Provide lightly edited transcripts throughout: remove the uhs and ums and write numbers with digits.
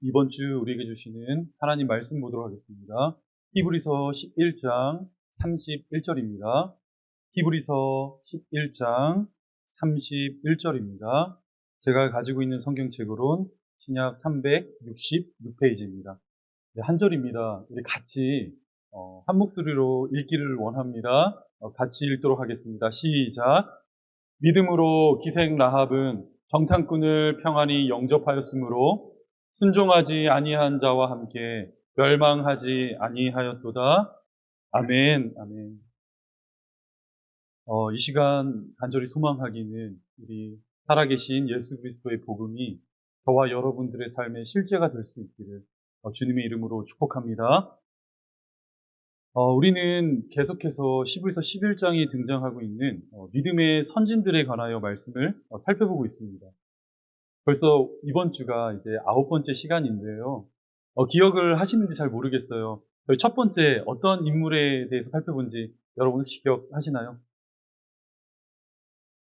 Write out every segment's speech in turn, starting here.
이번 주 우리에게 주시는 하나님 말씀 보도록 하겠습니다. 히브리서 11장 31절입니다. 히브리서 11장 31절입니다. 제가 가지고 있는 성경책으로는 신약 366페이지입니다. 한 절입니다. 우리 같이 한 목소리로 읽기를 원합니다. 같이 읽도록 하겠습니다. 시작. 믿음으로 기생 라합은 정탐꾼을 평안히 영접하였으므로 순종하지 아니한 자와 함께 멸망하지 아니하였도다. 아멘, 아멘. 이 시간 간절히 소망하기는 우리 살아계신 예수 그리스도의 복음이 저와 여러분들의 삶의 실제가 될 수 있기를 주님의 이름으로 축복합니다. 우리는 계속해서 히브리서 11장이 등장하고 있는 믿음의 선진들에 관하여 말씀을 살펴보고 있습니다. 벌써 이번 주가 이제 9번째 시간인데요. 기억을 하시는지 잘 모르겠어요. 저희 첫 번째 어떤 인물에 대해서 살펴본지 여러분 혹시 기억하시나요?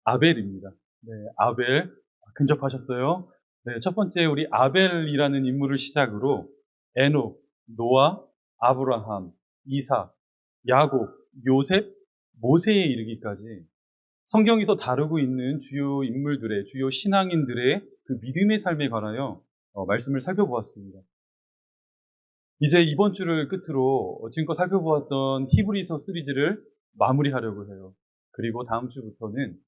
아벨입니다. 네, 아벨. 근접하셨어요. 네, 첫 번째 우리 아벨이라는 인물을 시작으로 에녹, 노아, 아브라함, 이삭, 야곱, 요셉, 모세에 이르기까지 성경에서 다루고 있는 주요 인물들의, 주요 신앙인들의 그 믿음의 삶에 관하여 말씀을 살펴보았습니다. 이제 이번 주를 끝으로 지금껏 살펴보았던 히브리서 시리즈를 마무리하려고 해요. 그리고 다음 주부터는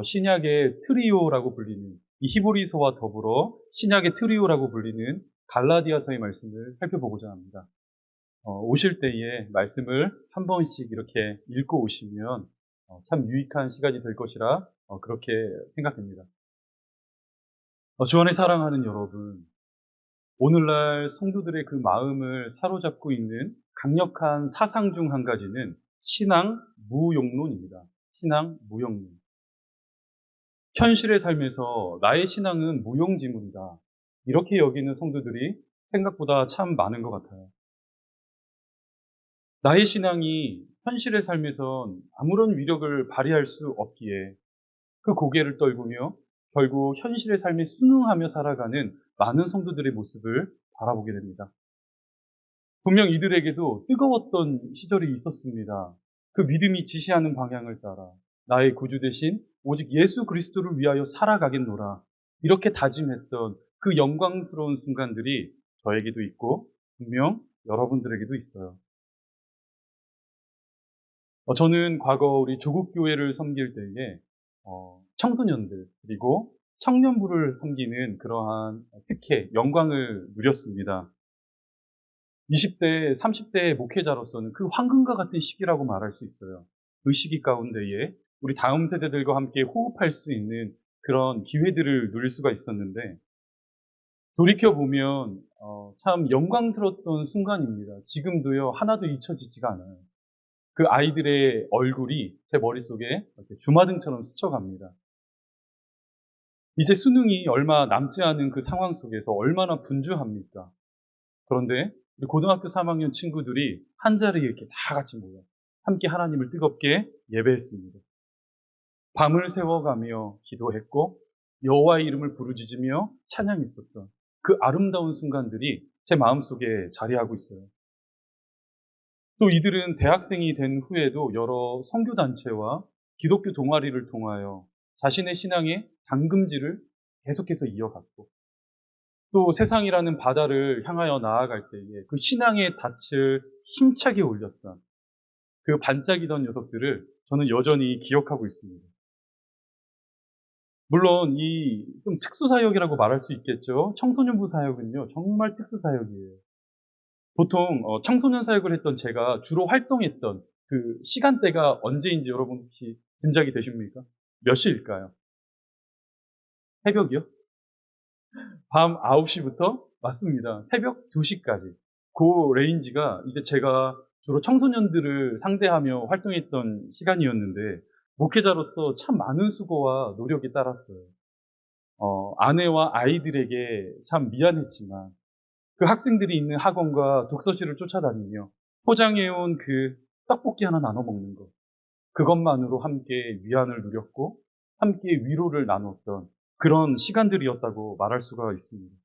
신약의 트리오라고 불리는 이 히브리서와 더불어 신약의 트리오라고 불리는 갈라디아서의 말씀을 살펴보고자 합니다. 오실 때에 말씀을 한 번씩 이렇게 읽고 오시면 참 유익한 시간이 될 것이라 그렇게 생각됩니다. 주 안에 사랑하는 여러분, 오늘날 성도들의 그 마음을 사로잡고 있는 강력한 사상 중 한 가지는 신앙 무용론입니다. 신앙 무용론. 현실의 삶에서 나의 신앙은 무용지물이다. 이렇게 여기는 성도들이 생각보다 참 많은 것 같아요. 나의 신앙이 현실의 삶에선 아무런 위력을 발휘할 수 없기에 그 고개를 떨구며 결국 현실의 삶에 순응하며 살아가는 많은 성도들의 모습을 바라보게 됩니다. 분명 이들에게도 뜨거웠던 시절이 있었습니다. 그 믿음이 지시하는 방향을 따라 나의 구주 대신 오직 예수 그리스도를 위하여 살아가겠노라. 이렇게 다짐했던 그 영광스러운 순간들이 저에게도 있고 분명 여러분들에게도 있어요. 저는 과거 우리 조국교회를 섬길 때에 청소년들 그리고 청년부를 섬기는 그러한 특혜, 영광을 누렸습니다. 20대, 30대의 목회자로서는 그 황금과 같은 시기라고 말할 수 있어요. 그 시기 가운데에 우리 다음 세대들과 함께 호흡할 수 있는 그런 기회들을 누릴 수가 있었는데 돌이켜보면 참 영광스러웠던 순간입니다. 지금도요 하나도 잊혀지지가 않아요. 그 아이들의 얼굴이 제 머릿속에 이렇게 주마등처럼 스쳐갑니다. 이제 수능이 얼마 남지 않은 그 상황 속에서 얼마나 분주합니까? 그런데 우리 고등학교 3학년 친구들이 한 자리에 이렇게 다 같이 모여 함께 하나님을 뜨겁게 예배했습니다. 밤을 새워가며 기도했고 여호와의 이름을 부르짖으며 찬양했었던 그 아름다운 순간들이 제 마음속에 자리하고 있어요. 또 이들은 대학생이 된 후에도 여러 선교단체와 기독교 동아리를 통하여 자신의 신앙의 담금질을 계속해서 이어갔고 또 세상이라는 바다를 향하여 나아갈 때에 그 신앙의 닻을 힘차게 올렸던 그 반짝이던 녀석들을 저는 여전히 기억하고 있습니다. 물론 이 좀 특수사역이라고 말할 수 있겠죠. 청소년부 사역은요 정말 특수사역이에요. 보통 청소년 사역을 했던 제가 주로 활동했던 그 시간대가 언제인지 여러분 혹시 짐작이 되십니까? 몇 시일까요? 새벽이요? 밤 9시부터 맞습니다. 새벽 2시까지. 그 레인지가 이제 제가 주로 청소년들을 상대하며 활동했던 시간이었는데 목회자로서 참 많은 수고와 노력이 따랐어요. 아내와 아이들에게 참 미안했지만 그 학생들이 있는 학원과 독서실을 쫓아다니며 포장해온 그 떡볶이 하나 나눠 먹는 것. 그것만으로 함께 위안을 누렸고 함께 위로를 나눴던 그런 시간들이었다고 말할 수가 있습니다.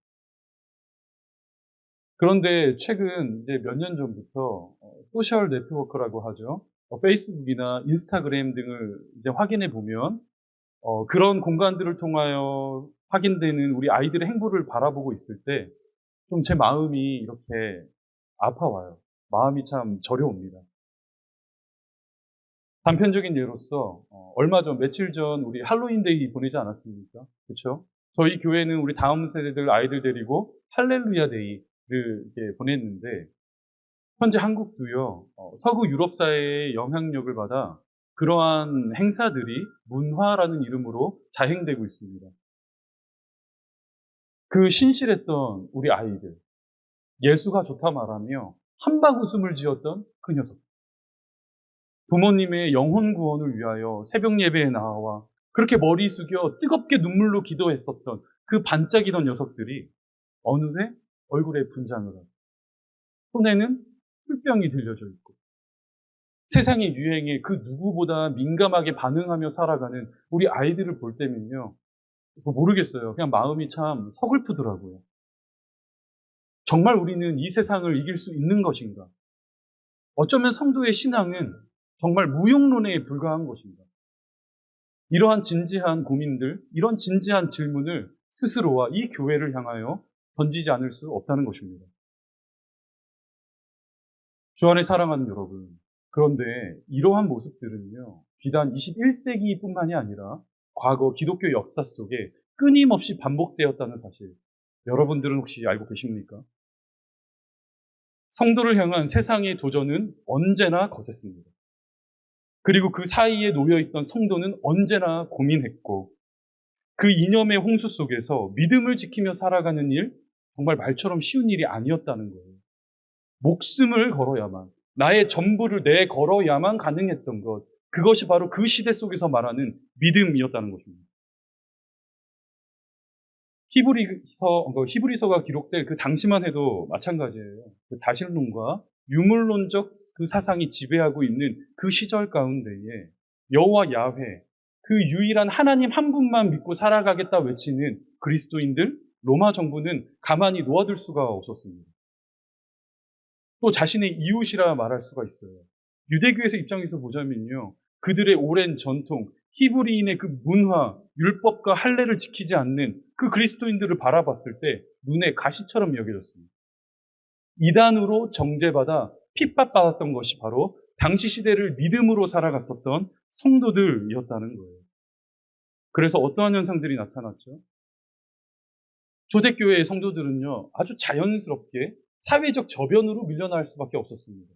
그런데 최근 이제 몇 년 전부터 소셜 네트워크라고 하죠. 페이스북이나 인스타그램 등을 이제 확인해 보면 그런 공간들을 통하여 확인되는 우리 아이들의 행보를 바라보고 있을 때 좀 제 마음이 이렇게 아파와요. 마음이 참 저려옵니다. 단편적인 예로서 얼마 전 며칠 전 우리 할로윈데이 보내지 않았습니까? 그렇죠? 저희 교회는 우리 다음 세대들 아이들 데리고 할렐루야 데이를 이렇게 보냈는데 현재 한국도요 서구 유럽 사회의 영향력을 받아 그러한 행사들이 문화라는 이름으로 자행되고 있습니다. 그 신실했던 우리 아이들, 예수가 좋다 말하며 한박 웃음을 지었던 그 녀석, 부모님의 영혼 구원을 위하여 새벽 예배에 나와 그렇게 머리 숙여 뜨겁게 눈물로 기도했었던 그 반짝이던 녀석들이 어느새 얼굴에 분장을 하고 손에는 술병이 들려져 있고 세상의 유행에 그 누구보다 민감하게 반응하며 살아가는 우리 아이들을 볼 때면요. 모르겠어요. 그냥 마음이 참 서글프더라고요. 정말 우리는 이 세상을 이길 수 있는 것인가? 어쩌면 성도의 신앙은 정말 무용론에 불과한 것인가? 이러한 진지한 고민들, 이런 진지한 질문을 스스로와 이 교회를 향하여 던지지 않을 수 없다는 것입니다. 주 안에 사랑하는 여러분, 그런데 이러한 모습들은요, 비단 21세기뿐만이 아니라 과거 기독교 역사 속에 끊임없이 반복되었다는 사실, 여러분들은 혹시 알고 계십니까? 성도를 향한 세상의 도전은 언제나 거셌습니다. 그리고 그 사이에 놓여있던 성도는 언제나 고민했고, 그 이념의 홍수 속에서 믿음을 지키며 살아가는 일, 정말 말처럼 쉬운 일이 아니었다는 거예요. 목숨을 걸어야만, 나의 전부를 내걸어야만 가능했던 것, 그것이 바로 그 시대 속에서 말하는 믿음이었다는 것입니다. 히브리서가 기록될 그 당시만 해도 마찬가지예요. 그 다신론과 유물론적 그 사상이 지배하고 있는 그 시절 가운데에 여호와 야훼, 그 유일한 하나님 한 분만 믿고 살아가겠다 외치는 그리스도인들, 로마 정부는 가만히 놓아둘 수가 없었습니다. 또 자신의 이웃이라 말할 수가 있어요. 유대교에서 입장에서 보자면요. 그들의 오랜 전통, 히브리인의 그 문화, 율법과 할례를 지키지 않는 그 그리스도인들을 바라봤을 때 눈에 가시처럼 여겨졌습니다. 이단으로 정죄받아 핍박받았던 것이 바로 당시 시대를 믿음으로 살아갔었던 성도들이었다는 거예요. 그래서 어떠한 현상들이 나타났죠? 초대교회의 성도들은요, 아주 자연스럽게 사회적 저변으로 밀려날 수밖에 없었습니다.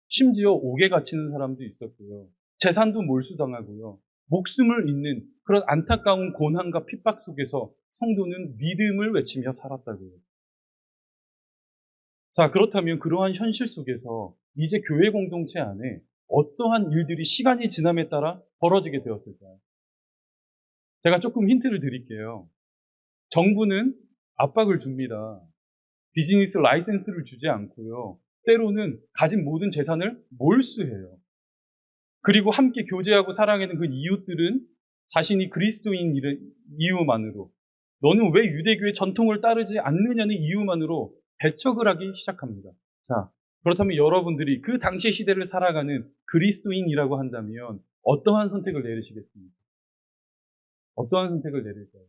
심지어 옥에 갇히는 사람도 있었고요. 재산도 몰수당하고요. 목숨을 잃는 그런 안타까운 고난과 핍박 속에서 성도는 믿음을 외치며 살았다고요. 자, 그렇다면 그러한 현실 속에서 이제 교회 공동체 안에 어떠한 일들이 시간이 지남에 따라 벌어지게 되었을까요? 제가 조금 힌트를 드릴게요. 정부는 압박을 줍니다. 비즈니스 라이센스를 주지 않고요. 때로는 가진 모든 재산을 몰수해요. 그리고 함께 교제하고 사랑하는 그 이웃들은 자신이 그리스도인 이유만으로, 너는 왜 유대교의 전통을 따르지 않느냐는 이유만으로 배척을 하기 시작합니다. 자, 그렇다면 여러분들이 그 당시 시대를 살아가는 그리스도인이라고 한다면 어떠한 선택을 내리시겠습니까? 어떠한 선택을 내릴까요?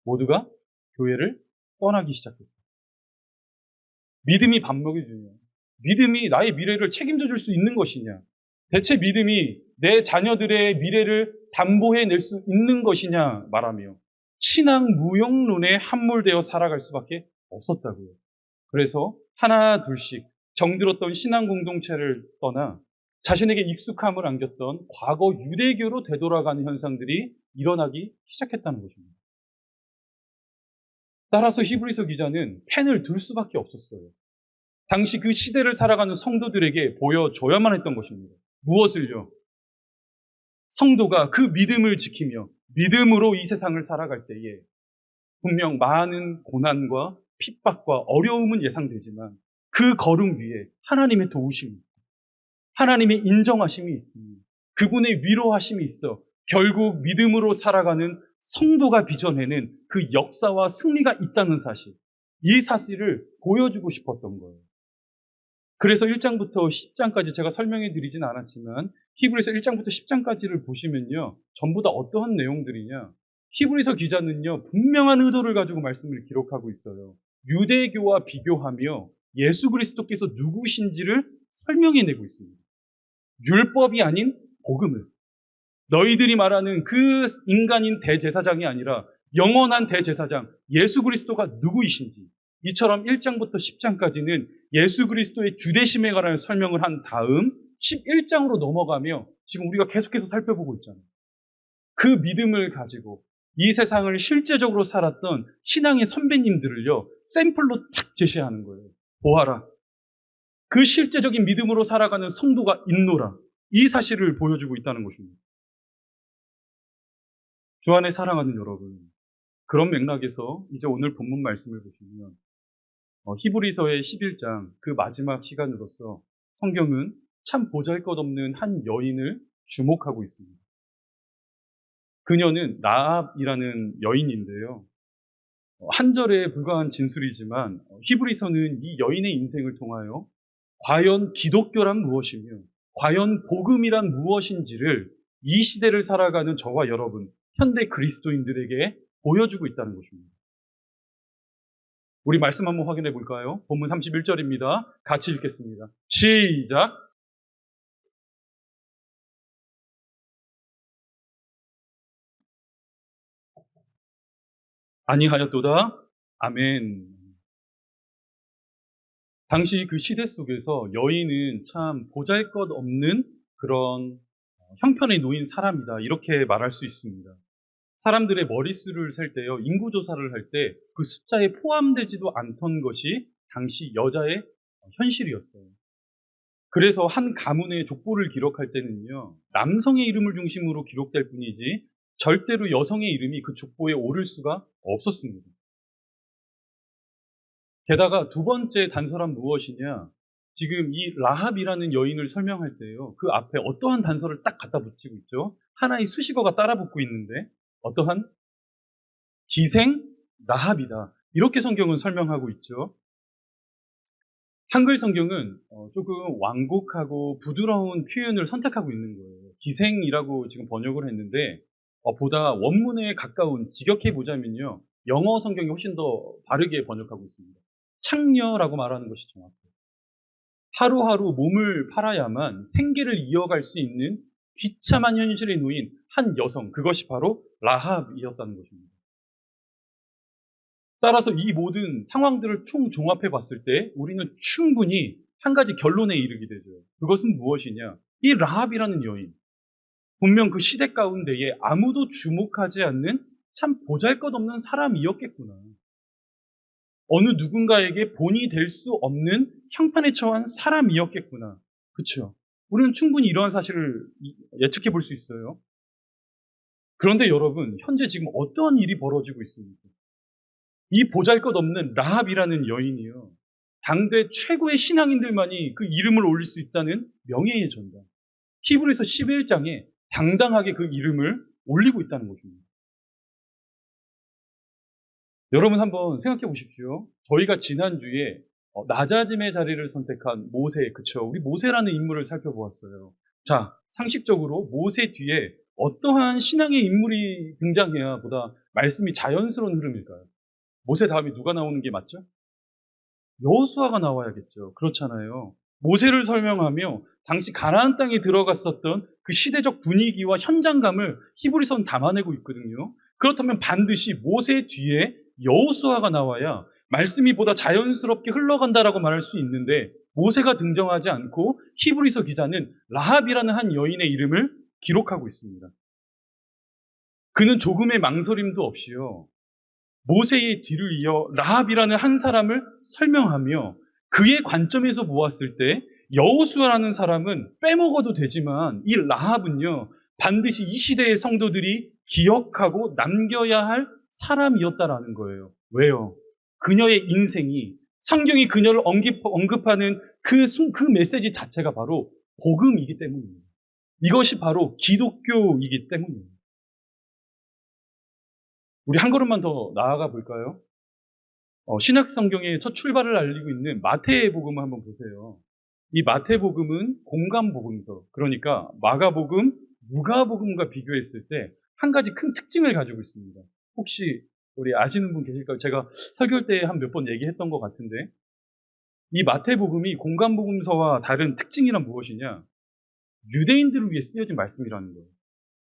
모두가 교회를 떠나기 시작했어요. 믿음이 밥 먹여주냐? 믿음이 나의 미래를 책임져 줄 수 있는 것이냐? 대체 믿음이 내 자녀들의 미래를 담보해낼 수 있는 것이냐 말하며 신앙 무용론에 함몰되어 살아갈 수밖에 없었다고요. 그래서 하나 둘씩 정들었던 신앙 공동체를 떠나 자신에게 익숙함을 안겼던 과거 유대교로 되돌아가는 현상들이 일어나기 시작했다는 것입니다. 따라서 히브리서 기자는 펜을 들 수밖에 없었어요. 당시 그 시대를 살아가는 성도들에게 보여줘야만 했던 것입니다. 무엇을요? 성도가 그 믿음을 지키며 믿음으로 이 세상을 살아갈 때에 분명 많은 고난과 핍박과 어려움은 예상되지만 그 걸음 위에 하나님의 도우심이 있고 하나님의 인정하심이 있으니 그분의 위로하심이 있어 결국 믿음으로 살아가는 성도가 빚어내는 그 역사와 승리가 있다는 사실, 이 사실을 보여주고 싶었던 거예요. 그래서 1장부터 10장까지 제가 설명해 드리진 않았지만 히브리서 1장부터 10장까지를 보시면요. 전부 다 어떠한 내용들이냐. 히브리서 기자는요. 분명한 의도를 가지고 말씀을 기록하고 있어요. 유대교와 비교하며 예수 그리스도께서 누구신지를 설명해내고 있습니다. 율법이 아닌 복음을. 너희들이 말하는 그 인간인 대제사장이 아니라 영원한 대제사장 예수 그리스도가 누구이신지 이처럼 1장부터 10장까지는 예수 그리스도의 주되심에 관한 설명을 한 다음 11장으로 넘어가며 지금 우리가 계속해서 살펴보고 있잖아요. 그 믿음을 가지고 이 세상을 실제적으로 살았던 신앙의 선배님들을요, 샘플로 탁 제시하는 거예요. 보아라. 그 실제적인 믿음으로 살아가는 성도가 있노라. 이 사실을 보여주고 있다는 것입니다. 주 안에 사랑하는 여러분, 그런 맥락에서 이제 오늘 본문 말씀을 보시면 히브리서의 11장 그 마지막 시간으로서 성경은 참 보잘것없는 한 여인을 주목하고 있습니다. 그녀는 라합이라는 여인인데요. 한 절에 불과한 진술이지만 히브리서는 이 여인의 인생을 통하여 과연 기독교란 무엇이며 과연 복음이란 무엇인지를 이 시대를 살아가는 저와 여러분, 현대 그리스도인들에게 보여주고 있다는 것입니다. 우리 말씀 한번 확인해 볼까요? 본문 31절입니다. 같이 읽겠습니다. 시작! 아니하였도다. 아멘. 당시 그 시대 속에서 여인은 참 보잘것없는 그런 형편에 놓인 사람이다. 이렇게 말할 수 있습니다. 사람들의 머릿수를 셀 때요, 인구조사를 할 때 그 숫자에 포함되지도 않던 것이 당시 여자의 현실이었어요. 그래서 한 가문의 족보를 기록할 때는요, 남성의 이름을 중심으로 기록될 뿐이지 절대로 여성의 이름이 그 족보에 오를 수가 없었습니다. 게다가 두 번째 단서란 무엇이냐? 지금 이 라합이라는 여인을 설명할 때요, 그 앞에 어떠한 단서를 딱 갖다 붙이고 있죠? 하나의 수식어가 따라 붙고 있는데 어떠한 기생 라합이다. 이렇게 성경은 설명하고 있죠. 한글 성경은 조금 완곡하고 부드러운 표현을 선택하고 있는 거예요. 기생이라고 지금 번역을 했는데 보다 원문에 가까운 직역해 보자면요. 영어 성경이 훨씬 더 바르게 번역하고 있습니다. 창녀라고 말하는 것이 정확해요. 하루하루 몸을 팔아야만 생계를 이어갈 수 있는 비참한 현실에 놓인 한 여성, 그것이 바로 라합이었다는 것입니다. 따라서 이 모든 상황들을 총종합해 봤을 때 우리는 충분히 한 가지 결론에 이르게 되죠. 그것은 무엇이냐? 이 라합이라는 여인, 분명 그 시대 가운데에 아무도 주목하지 않는 참 보잘것없는 사람이었겠구나. 어느 누군가에게 본이 될 수 없는 형편에 처한 사람이었겠구나. 그렇죠? 우리는 충분히 이러한 사실을 예측해 볼 수 있어요. 그런데 여러분, 현재 지금 어떠한 일이 벌어지고 있습니까? 이 보잘것없는 라합이라는 여인이요, 당대 최고의 신앙인들만이 그 이름을 올릴 수 있다는 명예의 전당, 히브리서 11장에 당당하게 그 이름을 올리고 있다는 것입니다. 여러분 한번 생각해 보십시오. 저희가 지난주에 낮아짐의 자리를 선택한 모세, 그쵸? 우리 모세라는 인물을 살펴보았어요. 자, 상식적으로 모세 뒤에 어떠한 신앙의 인물이 등장해야 보다 말씀이 자연스러운 흐름일까요? 모세 다음에 누가 나오는 게 맞죠? 여호수아가 나와야겠죠. 그렇잖아요. 모세를 설명하며 당시 가나안 땅에 들어갔었던 그 시대적 분위기와 현장감을 히브리서는 담아내고 있거든요. 그렇다면 반드시 모세 뒤에 여호수아가 나와야 말씀이 보다 자연스럽게 흘러간다라고 말할 수 있는데, 모세가 등장하지 않고 히브리서 기자는 라합이라는 한 여인의 이름을 기록하고 있습니다. 그는 조금의 망설임도 없이요, 모세의 뒤를 이어 라합이라는 한 사람을 설명하며 그의 관점에서 보았을 때 여호수아라는 사람은 빼먹어도 되지만 이 라합은요, 반드시 이 시대의 성도들이 기억하고 남겨야 할 사람이었다라는 거예요. 왜요? 그녀의 인생이, 성경이 그녀를 언급하는 그 메시지 자체가 바로 복음이기 때문입니다. 이것이 바로 기독교이기 때문입니다. 우리 한 걸음만 더 나아가 볼까요? 신약 성경의 첫 출발을 알리고 있는 마태복음을 한번 보세요. 이 마태복음은 공감복음서, 그러니까 마가복음, 누가복음과 비교했을 때 한 가지 큰 특징을 가지고 있습니다. 혹시 우리 아시는 분 계실까요? 제가 설교 때 한 몇 번 얘기했던 것 같은데, 이 마태복음이 공감복음서와 다른 특징이란 무엇이냐? 유대인들을 위해 쓰여진 말씀이라는 거예요.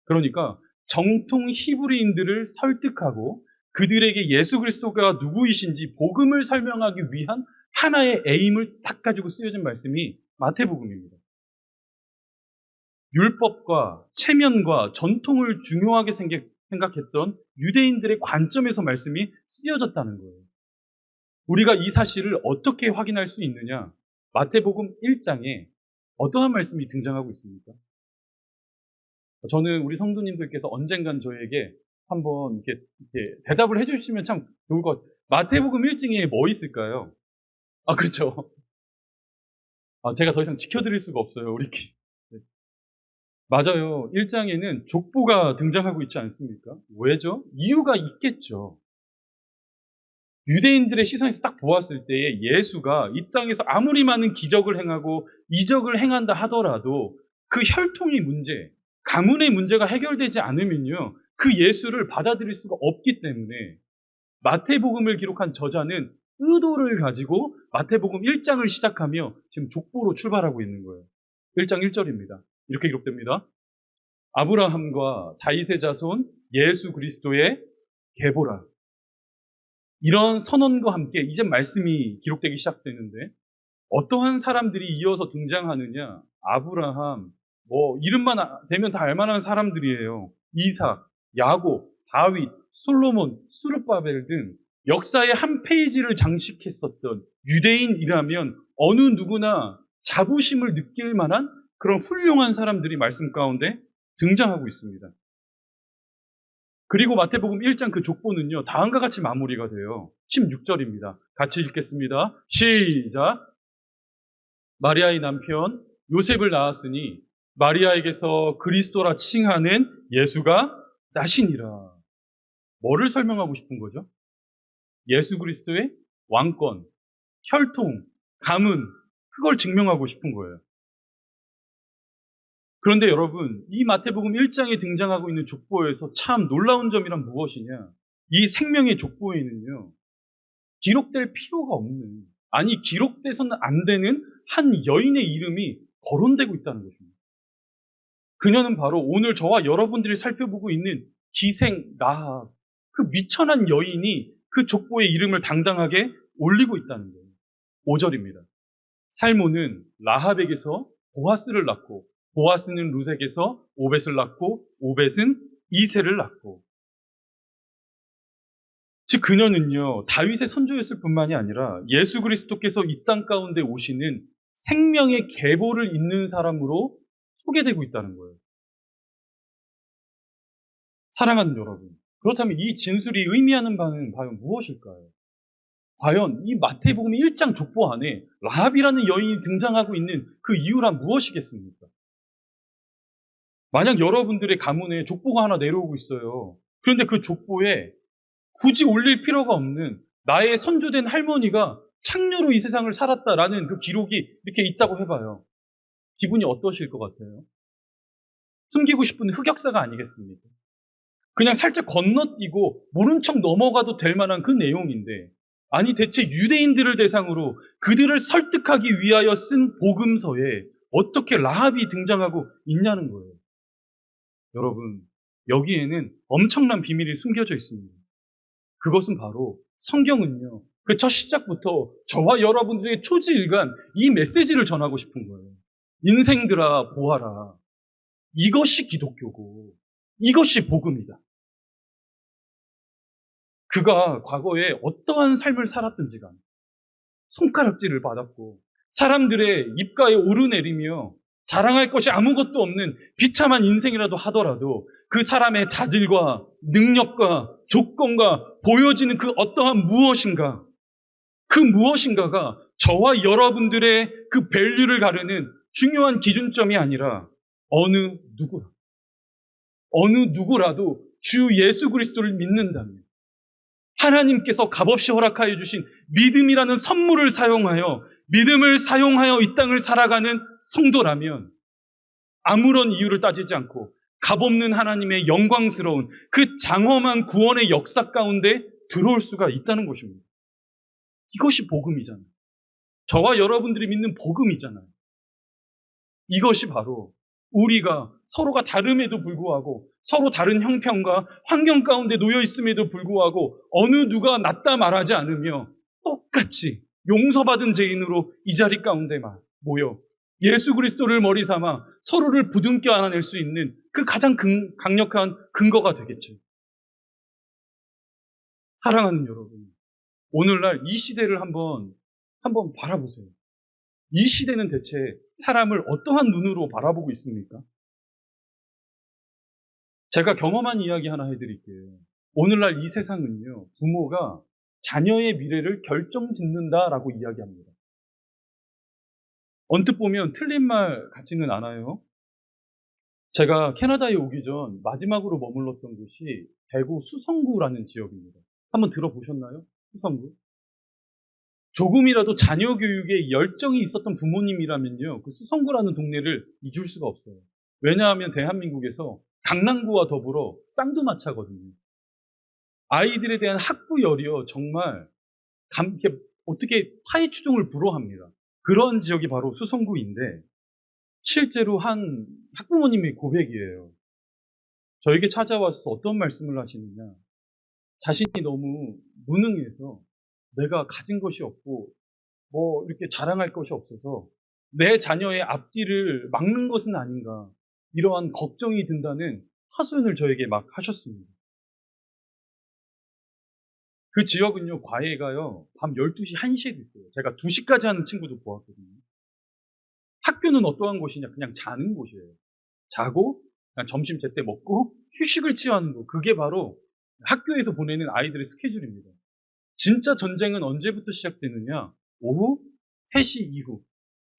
그러니까 정통 히브리인들을 설득하고 그들에게 예수 그리스도가 누구이신지 복음을 설명하기 위한 하나의 에임을 딱 가지고 쓰여진 말씀이 마태복음입니다. 율법과 체면과 전통을 중요하게 생각했던 유대인들의 관점에서 말씀이 쓰여졌다는 거예요. 우리가 이 사실을 어떻게 확인할 수 있느냐? 마태복음 1장에 어떠한 말씀이 등장하고 있습니까? 저는 우리 성도님들께서 언젠간 저에게 한번 이렇게 대답을 해주시면 참 좋을 것 같아요. 마태복음 1장에 뭐 있을까요? 그렇죠. 제가 더 이상 지켜드릴 수가 없어요, 우리끼리. 네. 맞아요. 1장에는 족보가 등장하고 있지 않습니까? 왜죠? 이유가 있겠죠. 유대인들의 시선에서 딱 보았을 때에 예수가 이 땅에서 아무리 많은 기적을 행하고 이적을 행한다 하더라도 그 혈통의 문제, 가문의 문제가 해결되지 않으면요, 그 예수를 받아들일 수가 없기 때문에 마태복음을 기록한 저자는 의도를 가지고 마태복음 1장을 시작하며 지금 족보로 출발하고 있는 거예요. 1장 1절입니다. 이렇게 기록됩니다. 아브라함과 다윗의 자손 예수 그리스도의 계보라. 이런 선언과 함께 이제 말씀이 기록되기 시작되는데 어떠한 사람들이 이어서 등장하느냐? 아브라함, 이름만 되면 다 알만한 사람들이에요. 이삭, 야곱, 다윗, 솔로몬, 수르바벨 등 역사의 한 페이지를 장식했었던 유대인이라면 어느 누구나 자부심을 느낄 만한 그런 훌륭한 사람들이 말씀 가운데 등장하고 있습니다. 그리고 마태복음 1장 그 족보는요, 다음과 같이 마무리가 돼요. 16절입니다. 같이 읽겠습니다. 시작. 마리아의 남편 요셉을 낳았으니 마리아에게서 그리스도라 칭하는 예수가 나시니라. 뭐를 설명하고 싶은 거죠? 예수 그리스도의 왕권, 혈통, 가문, 그걸 증명하고 싶은 거예요. 그런데 여러분, 이 마태복음 1장에 등장하고 있는 족보에서 참 놀라운 점이란 무엇이냐? 이 생명의 족보에는요, 기록될 필요가 없는, 아니 기록돼서는 안 되는 한 여인의 이름이 거론되고 있다는 것입니다. 그녀는 바로 오늘 저와 여러분들이 살펴보고 있는 기생 라합, 그 미천한 여인이 그 족보의 이름을 당당하게 올리고 있다는 거예요. 5절입니다. 살몬은 라합에게서 보아스를 낳고 보아스는 룻에게서 오벳을 낳고 오벳은 이새를 낳고, 즉 그녀는요 다윗의 선조였을 뿐만이 아니라 예수 그리스도께서 이 땅 가운데 오시는 생명의 계보를 잇는 사람으로 소개되고 있다는 거예요. 사랑하는 여러분, 그렇다면 이 진술이 의미하는 바는 과연 무엇일까요? 과연 이 마태복음 1장 족보 안에 라합이라는 여인이 등장하고 있는 그 이유란 무엇이겠습니까? 만약 여러분들의 가문에 족보가 하나 내려오고 있어요. 그런데 그 족보에 굳이 올릴 필요가 없는 나의 선조된 할머니가 창녀로 이 세상을 살았다라는 그 기록이 이렇게 있다고 해봐요. 기분이 어떠실 것 같아요? 숨기고 싶은 흑역사가 아니겠습니까? 그냥 살짝 건너뛰고 모른 척 넘어가도 될 만한 그 내용인데, 아니 대체 유대인들을 대상으로 그들을 설득하기 위하여 쓴 복음서에 어떻게 라합이 등장하고 있냐는 거예요. 여러분, 여기에는 엄청난 비밀이 숨겨져 있습니다. 그것은 바로 성경은요, 그 첫 시작부터 저와 여러분들의 초지일간 이 메시지를 전하고 싶은 거예요. 인생들아 보아라. 이것이 기독교고 이것이 복음이다. 그가 과거에 어떠한 삶을 살았든지 간에 손가락질을 받았고 사람들의 입가에 오르내리며 자랑할 것이 아무것도 없는 비참한 인생이라도 하더라도 그 사람의 자질과 능력과 조건과 보여지는 그 어떠한 무엇인가, 그 무엇인가가 저와 여러분들의 그 밸류를 가르는 중요한 기준점이 아니라 어느 누구라도 주 예수 그리스도를 믿는다면, 하나님께서 값없이 허락하여 주신 믿음이라는 선물을 사용하여, 믿음을 사용하여 이 땅을 살아가는 성도라면 아무런 이유를 따지지 않고 값없는 하나님의 영광스러운 그 장엄한 구원의 역사 가운데 들어올 수가 있다는 것입니다. 이것이 복음이잖아요. 저와 여러분들이 믿는 복음이잖아요. 이것이 바로 우리가 서로가 다름에도 불구하고, 서로 다른 형편과 환경 가운데 놓여 있음에도 불구하고 어느 누가 낫다 말하지 않으며 똑같이 용서받은 죄인으로 이 자리 가운데 모여 예수 그리스도를 머리 삼아 서로를 부둥켜 안아낼 수 있는 그 가장 강력한 근거가 되겠죠. 사랑하는 여러분, 오늘날 이 시대를 한번 바라보세요. 이 시대는 대체 사람을 어떠한 눈으로 바라보고 있습니까? 제가 경험한 이야기 하나 해드릴게요. 오늘날 이 세상은요, 부모가 자녀의 미래를 결정짓는다라고 이야기합니다. 언뜻 보면 틀린 말 같지는 않아요. 제가 캐나다에 오기 전 마지막으로 머물렀던 곳이 대구 수성구라는 지역입니다. 한번 들어보셨나요? 수성구? 조금이라도 자녀 교육에 열정이 있었던 부모님이라면요, 그 수성구라는 동네를 잊을 수가 없어요. 왜냐하면 대한민국에서 강남구와 더불어 쌍두마차거든요. 아이들에 대한 학구열이요, 정말 어떻게 타의 추종을 불허합니다. 그런 지역이 바로 수성구인데, 실제로 한 학부모님의 고백이에요. 저에게 찾아와서 어떤 말씀을 하시느냐, 자신이 너무 무능해서 내가 가진 것이 없고 이렇게 자랑할 것이 없어서 내 자녀의 앞길을 막는 것은 아닌가, 이러한 걱정이 든다는 하소연을 저에게 막 하셨습니다. 그 지역은요, 과외가요, 밤 12시, 1시에도 있어요. 제가 2시까지 하는 친구도 보았거든요. 학교는 어떠한 곳이냐, 그냥 자는 곳이에요. 자고 그냥 점심 제때 먹고 휴식을 취하는 곳, 그게 바로 학교에서 보내는 아이들의 스케줄입니다. 진짜 전쟁은 언제부터 시작되느냐, 오후 3시 이후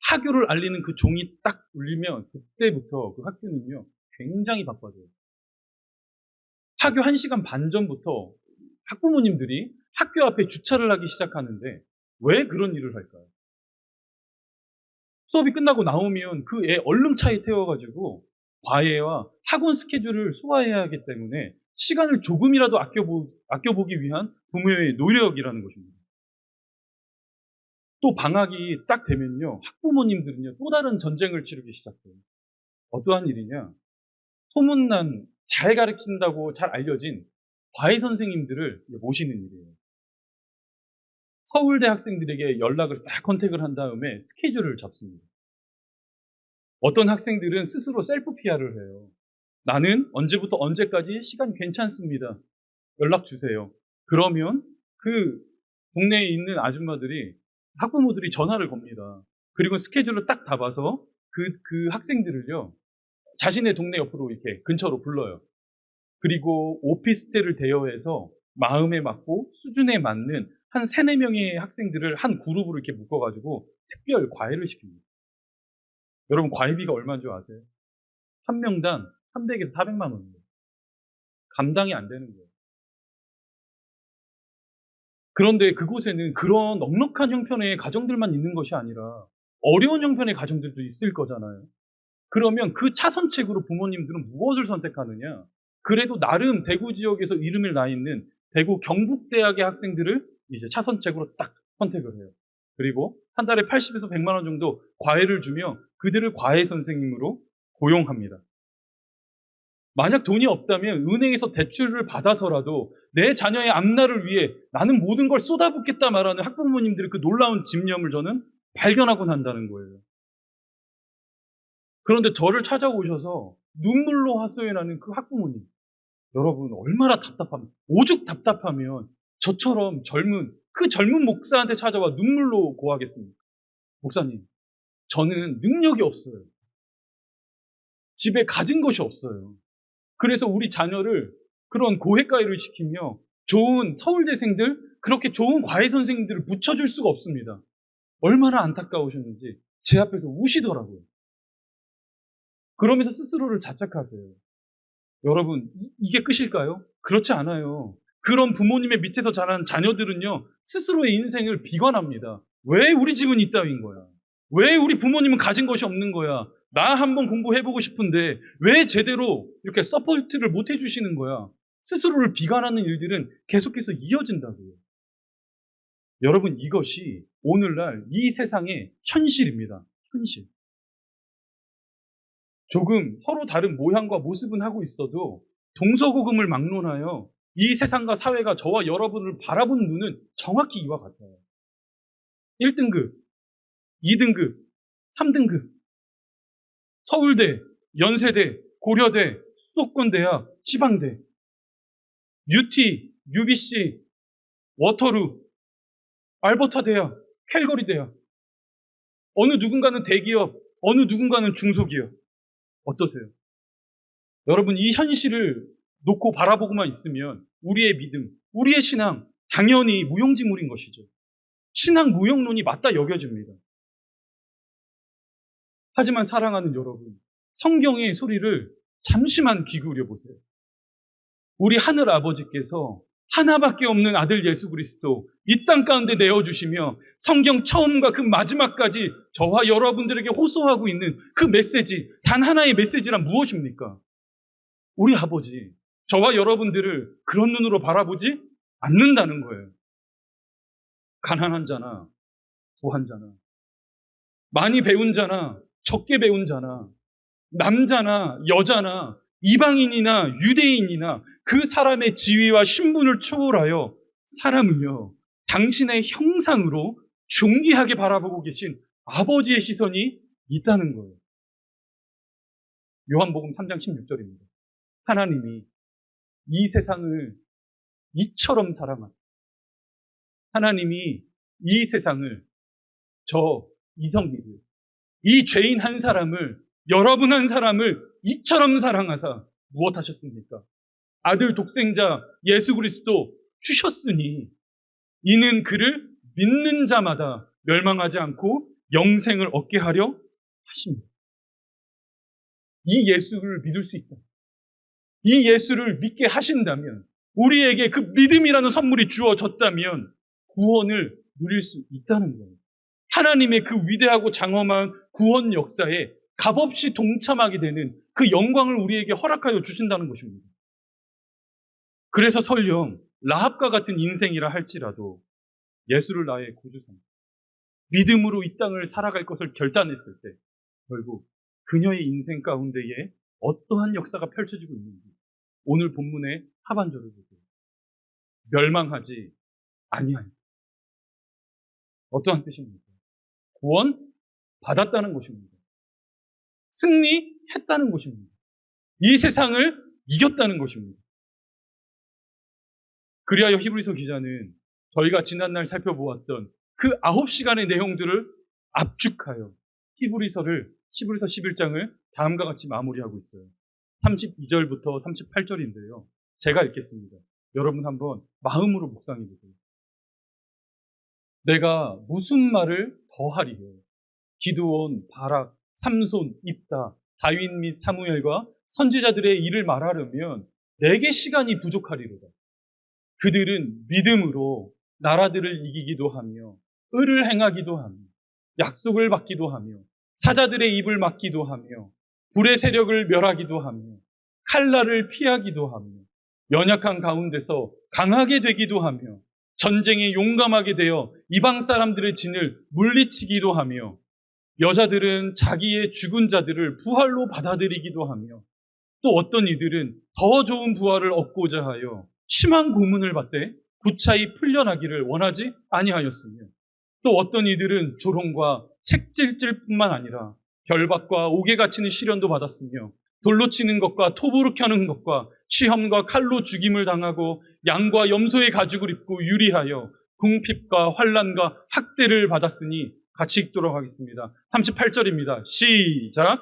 학교를 알리는 그 종이 딱 울리면 그때부터 그 학교는요, 굉장히 바빠져요. 학교 1시간 반 전부터 학부모님들이 학교 앞에 주차를 하기 시작하는데, 왜 그런 일을 할까요? 수업이 끝나고 나오면 그 애 얼른 차에 태워가지고 과외와 학원 스케줄을 소화해야 하기 때문에 시간을 조금이라도 아껴보기 위한 부모의 노력이라는 것입니다. 또 방학이 딱 되면요, 학부모님들은요, 또 다른 전쟁을 치르기 시작해요. 어떠한 일이냐, 소문난 잘 가르친다고 잘 알려진 과외 선생님들을 모시는 일이에요. 서울대 학생들에게 연락을 딱 컨택을 한 다음에 스케줄을 잡습니다. 어떤 학생들은 스스로 셀프 PR을 해요. 나는 언제부터 언제까지 시간 괜찮습니다. 연락 주세요. 그러면 그 동네에 있는 아줌마들이, 학부모들이 전화를 겁니다. 그리고 스케줄을 딱 잡아서 그 학생들을요, 자신의 동네 옆으로 이렇게 근처로 불러요. 그리고 오피스텔을 대여해서 마음에 맞고 수준에 맞는 한 3, 4명의 학생들을 한 그룹으로 이렇게 묶어가지고 특별 과외를 시킵니다. 여러분, 과외비가 얼마인 줄 아세요? 한 명당 300에서 400만 원입니다. 감당이 안 되는 거예요. 그런데 그곳에는 그런 넉넉한 형편의 가정들만 있는 것이 아니라 어려운 형편의 가정들도 있을 거잖아요. 그러면 그 차선책으로 부모님들은 무엇을 선택하느냐? 그래도 나름 대구 지역에서 이름을 나 있는 대구 경북대학의 학생들을 이제 차선책으로 딱 선택을 해요. 그리고 한 달에 80에서 100만 원 정도 과외를 주며 그들을 과외 선생님으로 고용합니다. 만약 돈이 없다면 은행에서 대출을 받아서라도 내 자녀의 앞날을 위해 나는 모든 걸 쏟아붓겠다 말하는 학부모님들의 그 놀라운 집념을 저는 발견하곤 한다는 거예요. 그런데 저를 찾아오셔서 눈물로 하소연하는 그 학부모님, 여러분 얼마나 오죽 답답하면 저처럼 그 젊은 목사한테 찾아와 눈물로 고하겠습니까? 목사님, 저는 능력이 없어요. 집에 가진 것이 없어요. 그래서 우리 자녀를 그런 고액과외를 시키며 좋은 서울대생들, 그렇게 좋은 과외 선생님들을 붙여줄 수가 없습니다. 얼마나 안타까우셨는지 제 앞에서 우시더라고요. 그러면서 스스로를 자책하세요. 여러분, 이게 끝일까요? 그렇지 않아요. 그런 부모님의 밑에서 자란 자녀들은요, 스스로의 인생을 비관합니다. 왜 우리 집은 이따위인 거야? 왜 우리 부모님은 가진 것이 없는 거야? 나 한번 공부해보고 싶은데 왜 제대로 이렇게 서포트를 못 해주시는 거야? 스스로를 비관하는 일들은 계속해서 이어진다고요. 여러분, 이것이 오늘날 이 세상의 현실입니다. 현실. 조금 서로 다른 모양과 모습은 하고 있어도 동서고금을 막론하여 이 세상과 사회가 저와 여러분을 바라보는 눈은 정확히 이와 같아요. 1등급, 2등급, 3등급, 서울대, 연세대, 고려대, 수도권대학, 지방대, UT, UBC, 워터루, 알버타 대학, 캘거리 대학. 어느 누군가는 대기업, 어느 누군가는 중소기업. 어떠세요? 여러분, 이 현실을 놓고 바라보고만 있으면 우리의 믿음, 우리의 신앙 당연히 무용지물인 것이죠. 신앙 무용론이 맞다 여겨집니다. 하지만 사랑하는 여러분, 성경의 소리를 잠시만 귀 기울여 보세요. 우리 하늘 아버지께서 하나밖에 없는 아들 예수 그리스도 이 땅 가운데 내어주시며 성경 처음과 그 마지막까지 저와 여러분들에게 호소하고 있는 그 메시지, 단 하나의 메시지란 무엇입니까? 우리 아버지, 저와 여러분들을 그런 눈으로 바라보지 않는다는 거예요. 가난한 자나 부한 자나, 많이 배운 자나 적게 배운 자나, 남자나 여자나 이방인이나 유대인이나 그 사람의 지위와 신분을 초월하여 사람은요, 당신의 형상으로 존귀하게 바라보고 계신 아버지의 시선이 있다는 거예요. 요한복음 3장 16절입니다. 하나님이 이 세상을 이처럼 사랑하사, 하나님이 이 세상을, 저 이성기를, 이 죄인 한 사람을, 여러분 한 사람을 이처럼 사랑하사 무엇 하셨습니까? 아들 독생자 예수 그리스도 주셨으니 이는 그를 믿는 자마다 멸망하지 않고 영생을 얻게 하려 하십니다. 이 예수를 믿을 수 있다. 이 예수를 믿게 하신다면, 우리에게 그 믿음이라는 선물이 주어졌다면 구원을 누릴 수 있다는 거예요. 하나님의 그 위대하고 장엄한 구원 역사에 값없이 동참하게 되는 그 영광을 우리에게 허락하여 주신다는 것입니다. 그래서 설령 라합과 같은 인생이라 할지라도 예수를 나의 구주 삼아 믿음으로 이 땅을 살아갈 것을 결단했을 때 결국 그녀의 인생 가운데에 어떠한 역사가 펼쳐지고 있는지 오늘 본문의 하반절을 보세요. 멸망하지 아니하니. 어떠한 뜻입니까? 구원 받았다는 것입니다. 승리했다는 것입니다. 이 세상을 이겼다는 것입니다. 그리하여 히브리서 기자는 저희가 지난날 살펴보았던 그 9시간의 내용들을 압축하여 히브리서 11장을 다음과 같이 마무리하고 있어요. 32절부터 38절인데요. 제가 읽겠습니다. 여러분 한번 마음으로 묵상해 보세요. 내가 무슨 말을 더하리요? 기드온, 바락, 삼손, 입다, 다윗 및 사무엘과 선지자들의 일을 말하려면 내게 시간이 부족하리로다. 그들은 믿음으로 나라들을 이기기도 하며 의를 행하기도 하며 약속을 받기도 하며 사자들의 입을 막기도 하며 불의 세력을 멸하기도 하며 칼날을 피하기도 하며 연약한 가운데서 강하게 되기도 하며 전쟁에 용감하게 되어 이방 사람들의 진을 물리치기도 하며 여자들은 자기의 죽은 자들을 부활로 받아들이기도 하며 또 어떤 이들은 더 좋은 부활을 얻고자 하여 심한 고문을 받되 구차히 풀려나기를 원하지 아니하였으며 또 어떤 이들은 조롱과 책질질뿐만 아니라 결박과 옥에 갇히는 시련도 받았으며 돌로 치는 것과 톱으로 켜는 것과 시험과 칼로 죽임을 당하고 양과 염소의 가죽을 입고 유리하여 궁핍과 환난과 학대를 받았으니 같이 읽도록 하겠습니다. 38절입니다. 시작.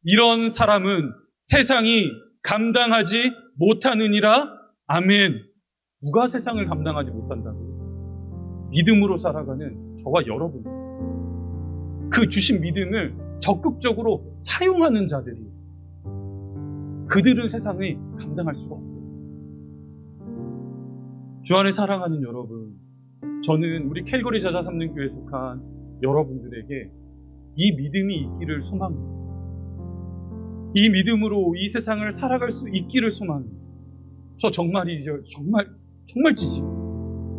이런 사람은 세상이 감당하지 못하느니라. 아멘. 누가 세상을 감당하지 못한다고요? 믿음으로 살아가는 저와 여러분, 그 주신 믿음을 적극적으로 사용하는 자들이, 그들은 세상에 감당할 수가 없어요. 주 안에 사랑하는 여러분, 저는 우리 캘거리 자자삼는교회에 속한 여러분들에게 이 믿음이 있기를 소망합니다. 이 믿음으로 이 세상을 살아갈 수 있기를 소망합니다. 저 정말이죠. 정말 지지.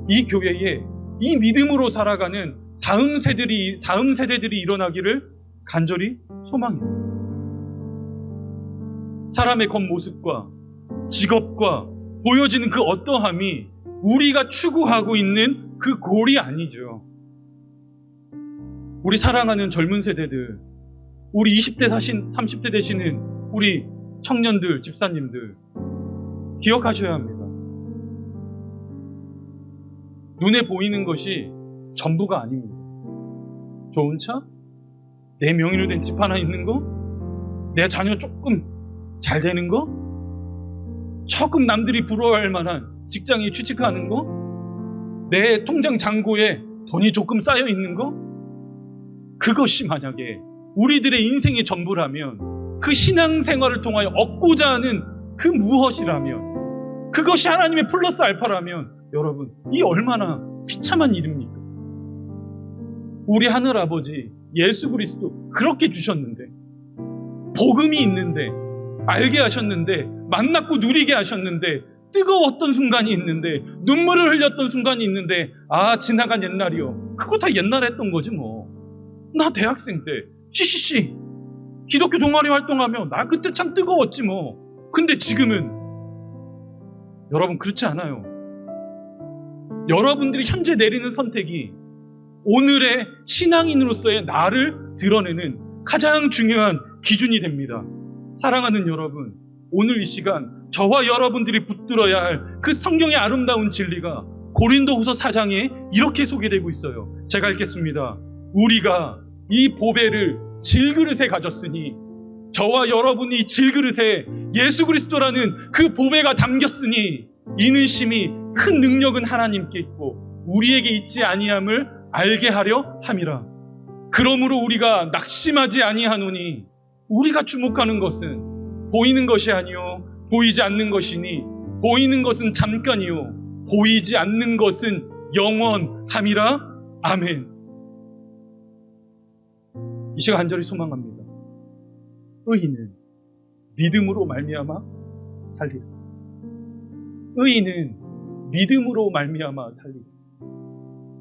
이 교회에 이 믿음으로 살아가는 다음 세대들이 일어나기를 간절히 소망해요. 사람의 겉모습과 직업과 보여지는 그 어떠함이 우리가 추구하고 있는 그 골이 아니죠. 우리 사랑하는 젊은 세대들, 우리 20대 30대 되시는 우리 청년들, 집사님들, 기억하셔야 합니다. 눈에 보이는 것이 전부가 아닙니다. 좋은 차? 내 명의로 된 집 하나 있는 거? 내 자녀 조금 잘 되는 거? 조금 남들이 부러워할 만한 직장에 취직하는 거? 내 통장 잔고에 돈이 조금 쌓여 있는 거? 그것이 만약에 우리들의 인생의 전부라면, 그 신앙생활을 통하여 얻고자 하는 그 무엇이라면, 그것이 하나님의 플러스 알파라면, 여러분, 이 얼마나 비참한 일입니까? 우리 하늘아버지 예수 그리스도 그렇게 주셨는데, 복음이 있는데, 알게 하셨는데, 만났고 누리게 하셨는데, 뜨거웠던 순간이 있는데, 눈물을 흘렸던 순간이 있는데, 아, 지나간 옛날이요. 그거 다 옛날에 했던 거지 뭐. 나 대학생 때 CCC 기독교 동아리 활동하며 나 그때 참 뜨거웠지 뭐. 근데 지금은 여러분 그렇지 않아요. 여러분들이 현재 내리는 선택이 오늘의 신앙인으로서의 나를 드러내는 가장 중요한 기준이 됩니다. 사랑하는 여러분, 오늘 이 시간 저와 여러분들이 붙들어야 할 그 성경의 아름다운 진리가 고린도후서 4장에 이렇게 소개되고 있어요. 제가 읽겠습니다. 우리가 이 보배를 질그릇에 가졌으니, 저와 여러분이 질그릇에 예수 그리스도라는 그 보배가 담겼으니, 이는 심히 큰 능력은 하나님께 있고 우리에게 있지 아니함을 알게 하려 함이라. 그러므로 우리가 낙심하지 아니하노니, 우리가 주목하는 것은 보이는 것이 아니요 보이지 않는 것이니, 보이는 것은 잠깐이요 보이지 않는 것은 영원함이라. 아멘. 이 시간 간절히 소망합니다. 의인은 믿음으로 말미암아 살리라. 의인은 믿음으로 말미암아 살리라.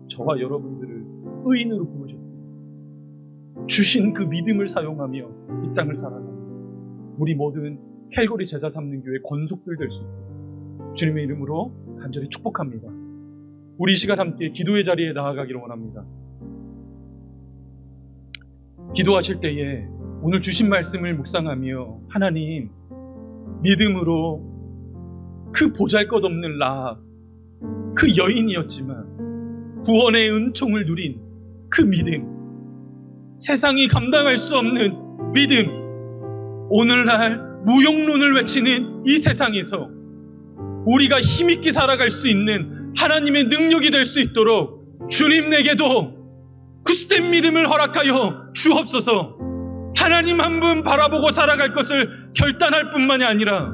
저와 여러분들을 의인으로 부르셨고, 주신 그 믿음을 사용하며 이 땅을 살아가는 우리 모든 캘거리 제자 삼는 교회 권속들 될 수 있도록 주님의 이름으로 간절히 축복합니다. 우리 이 시간 함께 기도의 자리에 나아가기를 원합니다. 기도하실 때에 오늘 주신 말씀을 묵상하며, 하나님, 믿음으로 그 보잘것없는 라합, 그 여인이었지만 구원의 은총을 누린 그 믿음, 세상이 감당할 수 없는 믿음, 오늘날 무용론을 외치는 이 세상에서 우리가 힘있게 살아갈 수 있는 하나님의 능력이 될 수 있도록 주님 내게도 굳센 믿음을 허락하여 주옵소서. 하나님 한 분 바라보고 살아갈 것을 결단할 뿐만이 아니라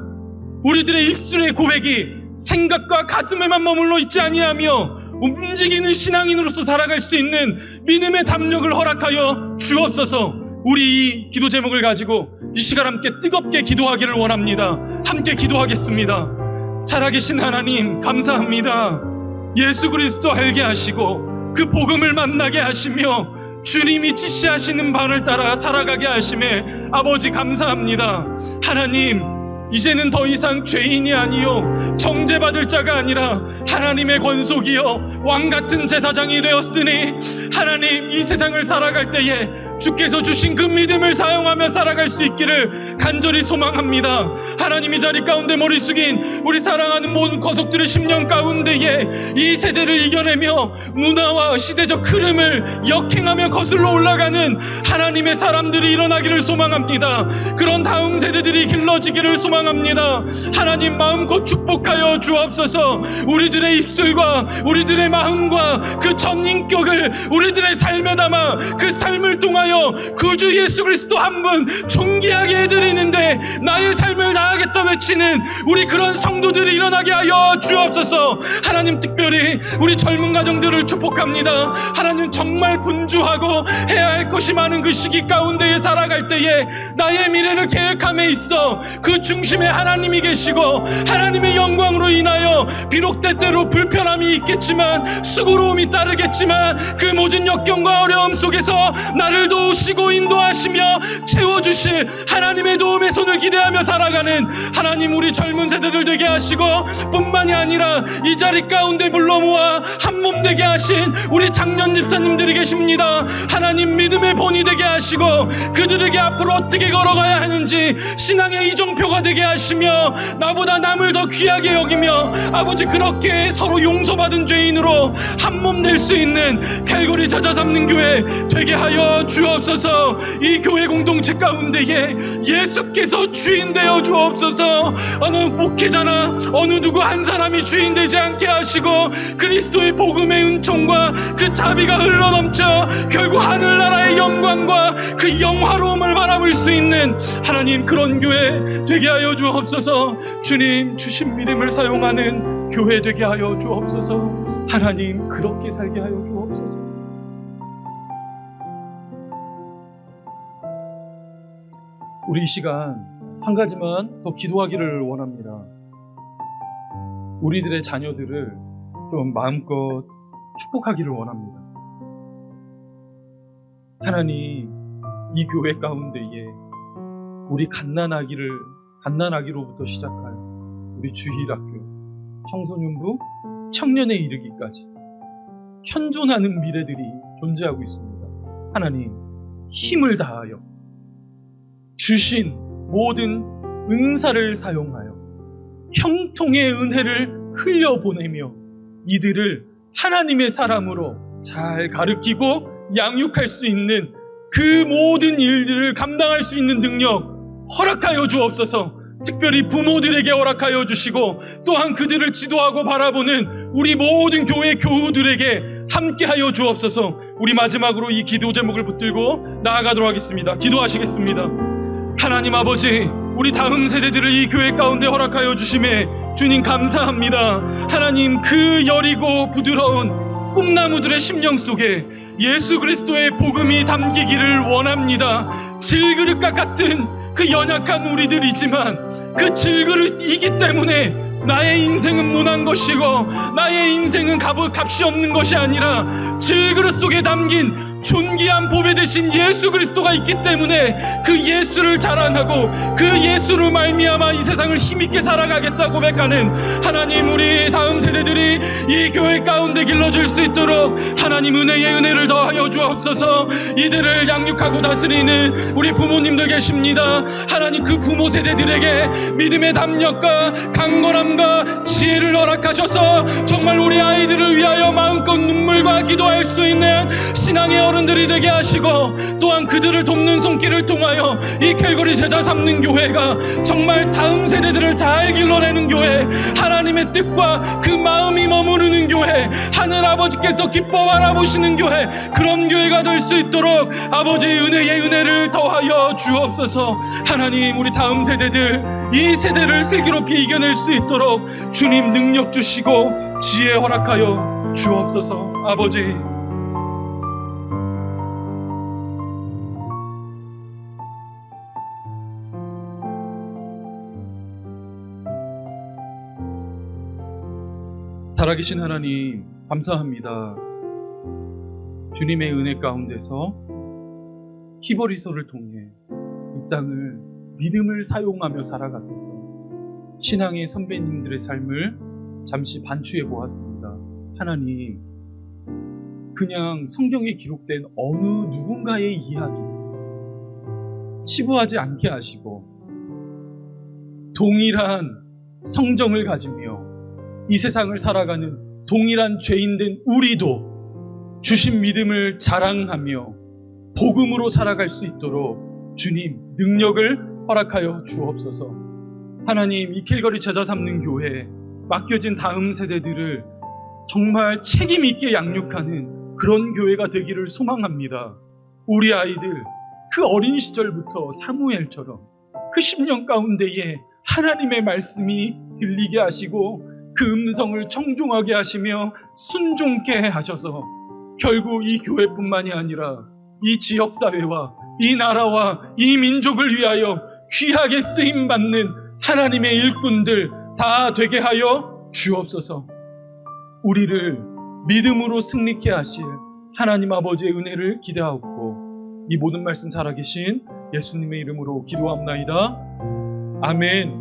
우리들의 입술의 고백이 생각과 가슴에만 머물러 있지 아니하며 움직이는 신앙인으로서 살아갈 수 있는 믿음의 담력을 허락하여 주옵소서. 우리 이 기도 제목을 가지고 이 시간 함께 뜨겁게 기도하기를 원합니다. 함께 기도하겠습니다. 살아계신 하나님, 감사합니다. 예수 그리스도 알게 하시고 그 복음을 만나게 하시며 주님이 지시하시는 바를 따라 살아가게 하심에 아버지 감사합니다. 하나님, 이제는 더 이상 죄인이 아니요 정죄받을 자가 아니라 하나님의 권속이요 왕같은 제사장이 되었으니, 하나님, 이 세상을 살아갈 때에 주께서 주신 그 믿음을 사용하며 살아갈 수 있기를 간절히 소망합니다. 하나님, 이 자리 가운데 머리 숙인 우리 사랑하는 모든 거속들의 심령 가운데에 이 세대를 이겨내며 문화와 시대적 흐름을 역행하며 거슬러 올라가는 하나님의 사람들이 일어나기를 소망합니다. 그런 다음 세대들이 길러지기를 소망합니다. 하나님, 마음껏 축복하여 주옵소서. 우리들의 입술과 우리들의 마음과 그 전 인격을 우리들의 삶에 담아 그 삶을 통하여 인하여 구주 예수 그리스도 한 분 존귀하게 해드리는데 나의 삶을 다하겠다 외치는 우리 그런 성도들이 일어나게 하여 주옵소서. 하나님, 특별히 우리 젊은 가정들을 축복합니다. 하나님, 정말 분주하고 해야 할 것이 많은 그 시기 가운데에 살아갈 때에 나의 미래를 계획함에 있어 그 중심에 하나님이 계시고 하나님의 영광으로 인하여 비록 때때로 불편함이 있겠지만 수고로움이 따르겠지만 그 모든 역경과 어려움 속에서 나를 도우시고 인도하시며 채워주실 하나님의 도움의 손을 기대하며 살아가는 하나님, 우리 젊은 세대들 되게 하시고 뿐만이 아니라 이 자리 가운데 불러 모아 한 몸 되게 하신 우리 장년 집사님들이 계십니다. 하나님, 믿음의 본이 되게 하시고 그들에게 앞으로 어떻게 걸어가야 하는지 신앙의 이정표가 되게 하시며 나보다 남을 더 귀하게 여기며 아버지, 그렇게 서로 용서받은 죄인으로 한 몸 될 수 있는 칼고리 찾아 삼는 교회 되게 하여 주옵소서. 이 교회 공동체 가운데에 예수께서 주인 되어 주옵소서. 어느 목회자나 어느 누구 한 사람이 주인 되지 않게 하시고 그리스도의 복음의 은총과 그 자비가 흘러넘쳐 결국 하늘나라의 영광과 그 영화로움을 바라볼 수 있는 하나님, 그런 교회 되게 하여 주옵소서. 주님 주신 믿음을 사용하는 교회 되게 하여 주옵소서. 하나님, 그렇게 살게 하여 주옵소서. 우리 이 시간 한 가지만 더 기도하기를 원합니다. 우리들의 자녀들을 좀 마음껏 축복하기를 원합니다. 하나님, 이 교회 가운데에 우리 갓난아기로부터 시작할 우리 주일학교, 청소년부, 청년에 이르기까지 현존하는 미래들이 존재하고 있습니다. 하나님, 힘을 다하여 주신 모든 은사를 사용하여 형통의 은혜를 흘려보내며 이들을 하나님의 사람으로 잘 가르치고 양육할 수 있는 그 모든 일들을 감당할 수 있는 능력 허락하여 주옵소서. 특별히 부모들에게 허락하여 주시고 또한 그들을 지도하고 바라보는 우리 모든 교회 교우들에게 함께하여 주옵소서. 우리 마지막으로 이 기도 제목을 붙들고 나아가도록 하겠습니다. 기도하시겠습니다. 하나님 아버지, 우리 다음 세대들을 이 교회 가운데 허락하여 주심에 주님 감사합니다. 하나님, 그 여리고 부드러운 꿈나무들의 심령 속에 예수 그리스도의 복음이 담기기를 원합니다. 질그릇과 같은 그 연약한 우리들이지만 그 질그릇이기 때문에 나의 인생은 무난 것이고 나의 인생은 값이 없는 것이 아니라 질그릇 속에 담긴 존귀한 보배 되신 예수 그리스도가 있기 때문에 그 예수를 자랑하고 그 예수로 말미암아 이 세상을 힘있게 살아가겠다 고백하는 하나님, 우리 다음 세대들이 이 교회 가운데 길러줄 수 있도록 하나님 은혜의 은혜를 더하여 주옵소서. 이들을 양육하고 다스리는 우리 부모님들 계십니다. 하나님, 그 부모 세대들에게 믿음의 담력과 강건함과 지혜를 허락하셔서 정말 우리 아이들을 위하여 마음껏 눈물과 기도할 수 있는 신앙의 어른들이 되게 하시고 또한 그들을 돕는 손길을 통하여 이 캘거리 제자 삼는 교회가 정말 다음 세대들을 잘 길러내는 교회, 하나님의 뜻과 그 마음이 머무르는 교회, 하늘 아버지께서 기뻐 바라보시는 교회, 그런 교회가 될 수 있도록 아버지의 은혜의 은혜를 더하여 주옵소서. 하나님, 우리 다음 세대들 이 세대를 슬기롭게 이겨낼 수 있도록 주님 능력 주시고 지혜 허락하여 주옵소서. 아버지, 살아계신 하나님 감사합니다. 주님의 은혜 가운데서 히브리서를 통해 이 땅을 믿음을 사용하며 살아갔었던 신앙의 선배님들의 삶을 잠시 반추해 보았습니다. 하나님, 그냥 성경에 기록된 어느 누군가의 이야기 치부하지 않게 하시고 동일한 성정을 가지며 이 세상을 살아가는 동일한 죄인된 우리도 주신 믿음을 자랑하며 복음으로 살아갈 수 있도록 주님 능력을 허락하여 주옵소서. 하나님, 이 캘거리 제자 삼는 교회에 맡겨진 다음 세대들을 정말 책임 있게 양육하는 그런 교회가 되기를 소망합니다. 우리 아이들 그 어린 시절부터 사무엘처럼 그 10년 가운데에 하나님의 말씀이 들리게 하시고 그 음성을 청중하게 하시며 순종케 하셔서 결국 이 교회뿐만이 아니라 이 지역사회와 이 나라와 이 민족을 위하여 귀하게 쓰임받는 하나님의 일꾼들 다 되게 하여 주옵소서. 우리를 믿음으로 승리케 하실 하나님 아버지의 은혜를 기대하옵고 이 모든 말씀 살아계신 예수님의 이름으로 기도합나이다. 아멘.